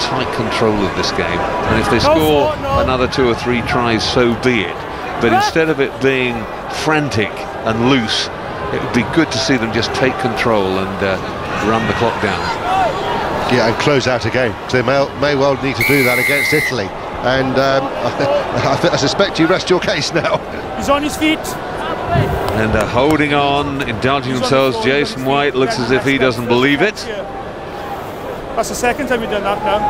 tight control of this game, and if they score another 2 or 3 tries, so be it. But instead of it being frantic and loose, it would be good to see them just take control and run the clock down. Yeah, and close out a game. They may well need to do that against Italy. And I suspect you rest your case now. He's on his feet. And holding on, indulging themselves. Jason White looks as if he doesn't believe it. That's the second time we've done that now.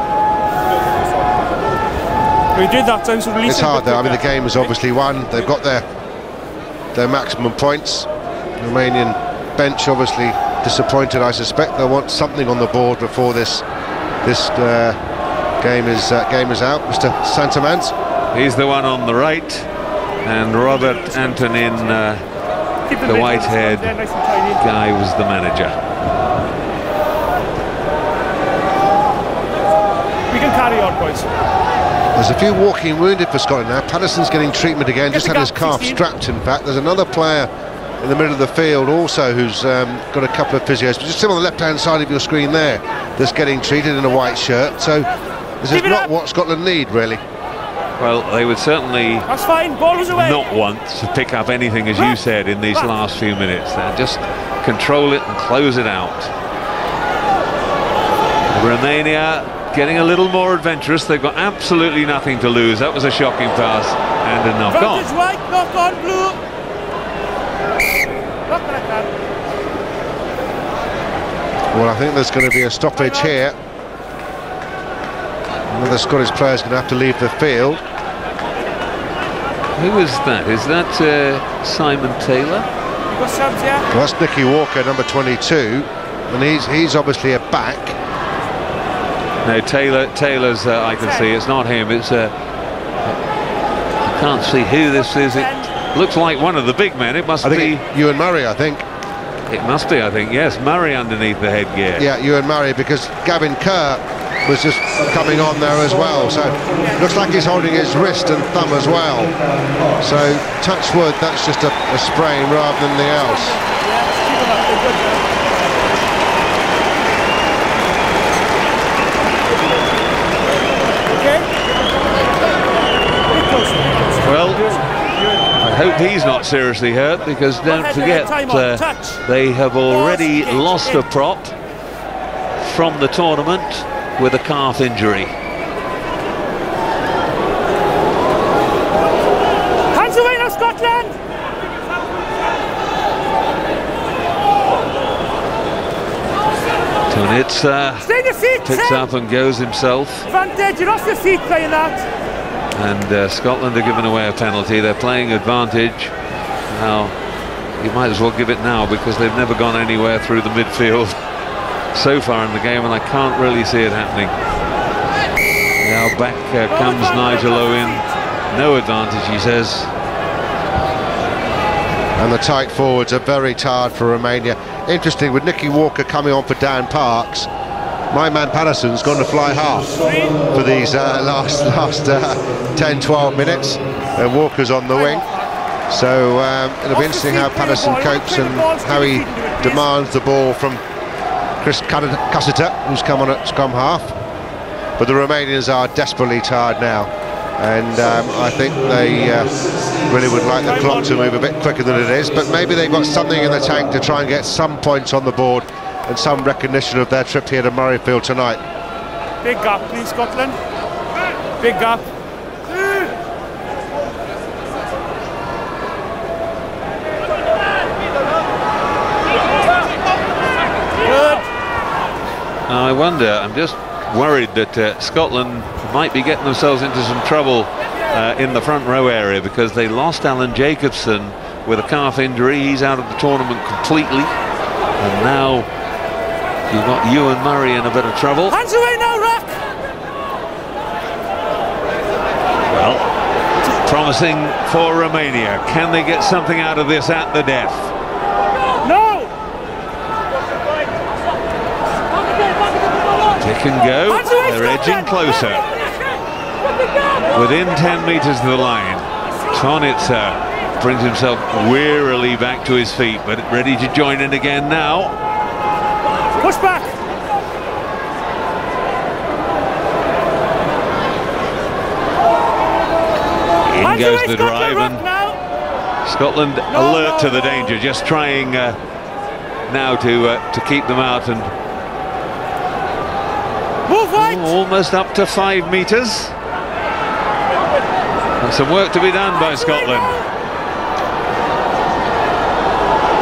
We did that time, so release. It's hard though. I mean, the game is obviously won. They've got their maximum points. The Romanian bench obviously disappointed. I suspect they'll want something on the board before this game is out. Mr. Santamans. He's the one on the right, and Robert Antonin, the white-haired guy, was the manager. We can carry on, boys. There's a few walking wounded for Scotland now. Patterson's getting treatment again, just had his calf strapped, in fact. There's another player in the middle of the field also who's got a couple of physios, but just still on the left-hand side of your screen there, that's getting treated in a white shirt. So this is not what Scotland need, really. Well, they would certainly away. Not want to pick up anything, as you said, in these last few minutes. Just control it and close it out. Romania getting a little more adventurous. They've got absolutely nothing to lose. That was a shocking pass and a knock on. White, knock on, blue. Well, I think there's going to be a stoppage here. Another Scottish player's going to have to leave the field. Who is that? Is that Simon Taylor? Well, that's Nicky Walker, number 22, and he's obviously a back. No, Taylor's I can see. It's not him. It's I can't see who this is. It looks like one of the big men. It must be Ewan Murray, I think. It must be, I think. Yes, Murray underneath the headgear. Yeah, Ewan Murray, because Gavin Kerr was just coming on there as well. So looks like he's holding his wrist and thumb as well. So touch wood, that's just a sprain rather than anything else. Well, I hope he's not seriously hurt, because don't forget they have already lost a prop from the tournament with a calf injury. Hands away now, Scotland! Tonitsa picks up and goes himself. Advantage, you're off your feet playing that. And Scotland are giving away a penalty. They're playing advantage. Now, you might as well give it now, because they've never gone anywhere through the midfield so far in the game, and I can't really see it happening. Now back comes Nigel Owen. No advantage, he says. And the tight forwards are very tired for Romania. Interesting, with Nicky Walker coming on for Dan Parks, my man Patterson's gone to fly half for these last 10-12 minutes, and Walker's on the wing. So it'll be interesting how Patterson copes and how he demands the ball from Chris Cussiter, who's come on at scrum half. But the Romanians are desperately tired now, and I think they really would like the clock to move a bit quicker than it is, but maybe they've got something in the tank to try and get some points on the board and some recognition of their trip here to Murrayfield tonight. Big gap, please, Scotland. Big gap. Good. I wonder, I'm just worried that Scotland might be getting themselves into some trouble in the front row area, because they lost Alan Jacobson with a calf injury. He's out of the tournament completely, and now you've got Ewan Murray in a bit of trouble. Hands away now, Rack! Well, promising for Romania. Can they get something out of this at the death? No! Pick and go. They're edging closer. Within 10 metres of the line. Tonitsa brings himself wearily back to his feet, but ready to join in again now. Push back. In goes the drive, and Scotland alert to the danger, just trying now to keep them out, and almost up to 5 metres. And some work to be done by Scotland.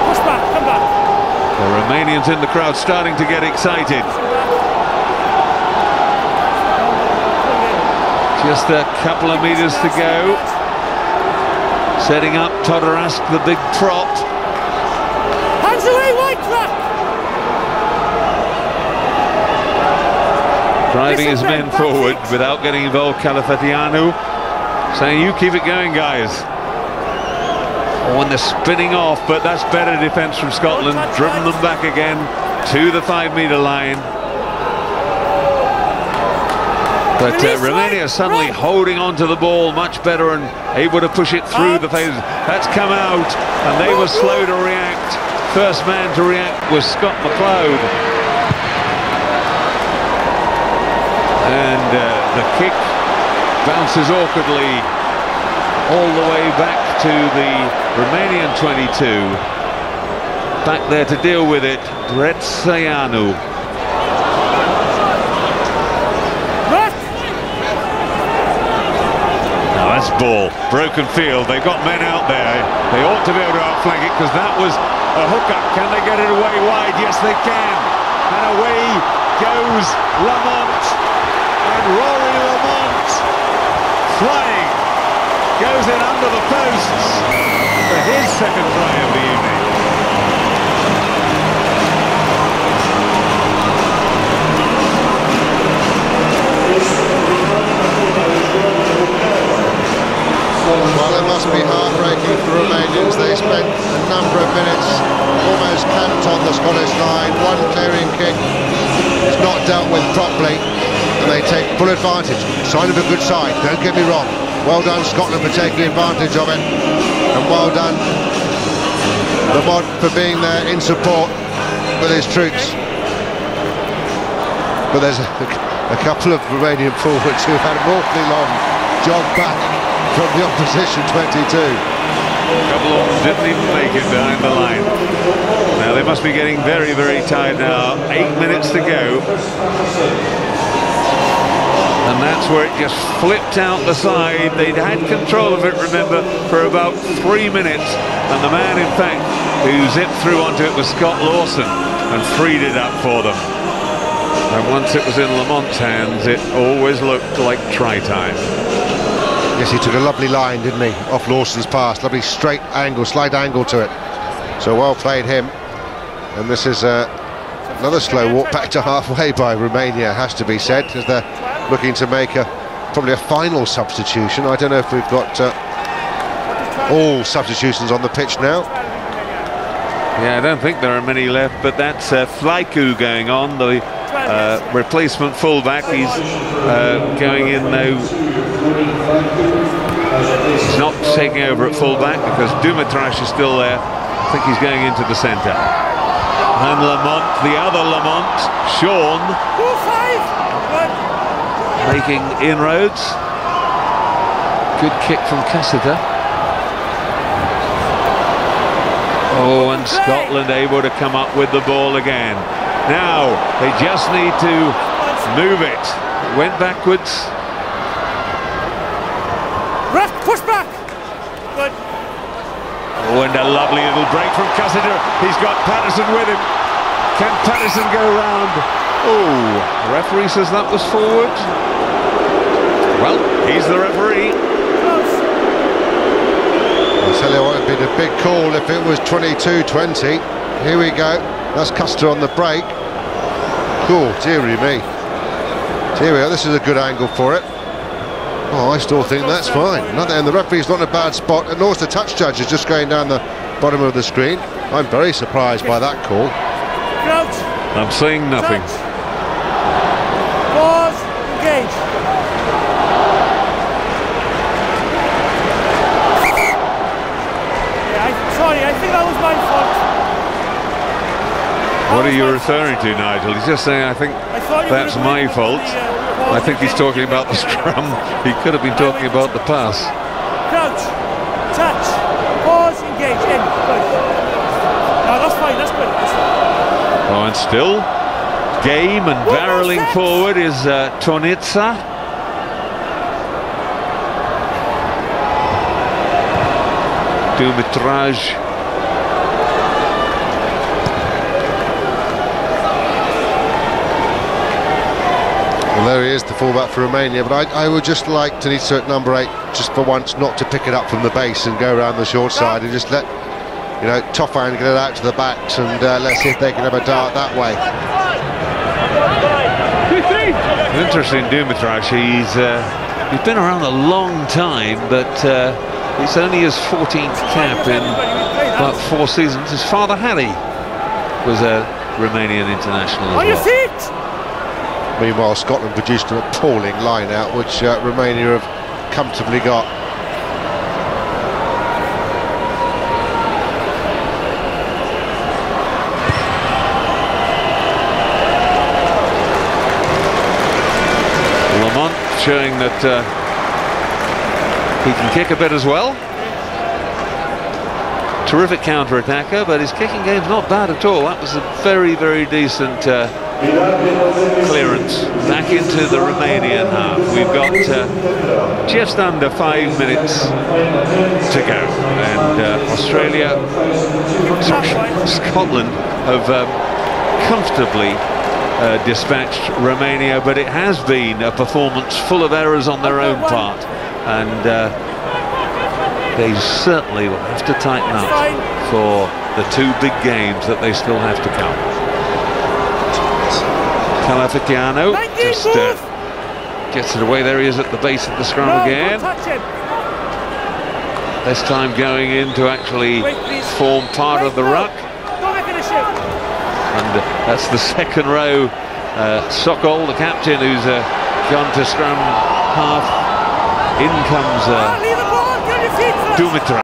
Push back, come back. The Romanians in the crowd starting to get excited. Just a couple of metres to go. Setting up Todarask, the big prop. Hands away, white track. Driving his men forward without getting involved. Calafatianu saying, you keep it going, guys. Oh, and they're spinning off, but that's better defence from Scotland. Driven them back again to the 5-metre line. But Romania suddenly holding on to the ball much better and able to push it through the phases. That's come out, and they were slow to react. First man to react was Scott McLeod. And the kick bounces awkwardly all the way back to the Romanian 22. Back there to deal with it, Brețeanu. Ball, broken field, they've got men out there, they ought to be able to outflank it, because that was a hookup. Can they get it away wide? Yes, they can, and away goes Lamont, and Rory Lamont flying, goes in under the posts for his second try of the evening. Well, it must be heartbreaking for Romanians. They spent a number of minutes almost camped on the Scottish line. One clearing kick is not dealt with properly, and they take full advantage. Sign of a good side, don't get me wrong. Well done Scotland for taking advantage of it, and well done Lamont for being there in support with his troops. But there's a couple of Romanian forwards who had an awfully long jog back from the opposition 22. A couple of them didn't even make it behind the line. Now they must be getting very, very tired now. 8 minutes to go. And that's where it just flipped out the side. They'd had control of it, remember, for about 3 minutes. And the man, in fact, who zipped through onto it was Scott Lawson and freed it up for them. And once it was in Lamont's hands, it always looked like try time. Yes, he took a lovely line, didn't he, off Lawson's pass. Lovely straight angle, slight angle to it. So well played him. And this is another slow walk back to halfway by Romania, has to be said, as they're looking to make probably a final substitution. I don't know if we've got all substitutions on the pitch now. Yeah, I don't think there are many left, but that's Flaiku going on, the replacement fullback. He's going in though. He's not taking over at fullback because Dumitrash is still there. I think he's going into the centre. And Lamont, the other Lamont, Sean, making inroads. Good kick from Cassiter. Oh, and Scotland able to come up with the ball again. Now, they just need to move it. Went backwards. Push back! Good. Oh, and a lovely little break from Cassiter. He's got Patterson with him. Can Patterson go round? Oh, the referee says that was forward. Well, he's the referee. I'll tell you what, it'd been a big call if it was 22-20. Here we go. That's Custer on the break. Cool, dearie me. Here we are, this is a good angle for it. Oh, I still think that's fine. And the referee's not in a bad spot, and nor the touch judge is just going down the bottom of the screen. I'm very surprised by that call. I'm saying nothing. Pause, engage. Sorry, I think that was my fault. What are you referring to, Nigel? He's just saying, I think that's my fault. I think he's talking about the scrum. He could have been talking about the pass. Crouch. touch, pause, engage, in, good. No, that's fine, that's good. Oh, and still game and barreling forward is Tornitsa. Dumitraj. Well, there he is, the fullback for Romania, but I would just like Tornitsa at number 8, just for once, not to pick it up from the base and go around the short side and just let, you know, Toffan get it out to the backs and let's see if they can have a dart that way. Interesting, Dumitraj. He's been around a long time, but it's only his 14th cap in about 4 seasons. His father, Harry, was a Romanian international as well. On your feet! Meanwhile, Scotland produced an appalling line-out, which Romania have comfortably got. Lamont showing that he can kick a bit as well. Terrific counter-attacker, but his kicking game's not bad at all. That was a very, very decent clearance back into the Romanian half. We've got just under 5 minutes to go, and Scotland have comfortably dispatched Romania, but it has been a performance full of errors on their own part, and they certainly will have to tighten up for the 2 big games that they still have to come. Calafitiano just gets it away. There he is at the base of the scrum again. This time going in to actually form part of the ruck. And that's the second row. Sokol, the captain, who's gone to scrum half. In comes Dumitraj.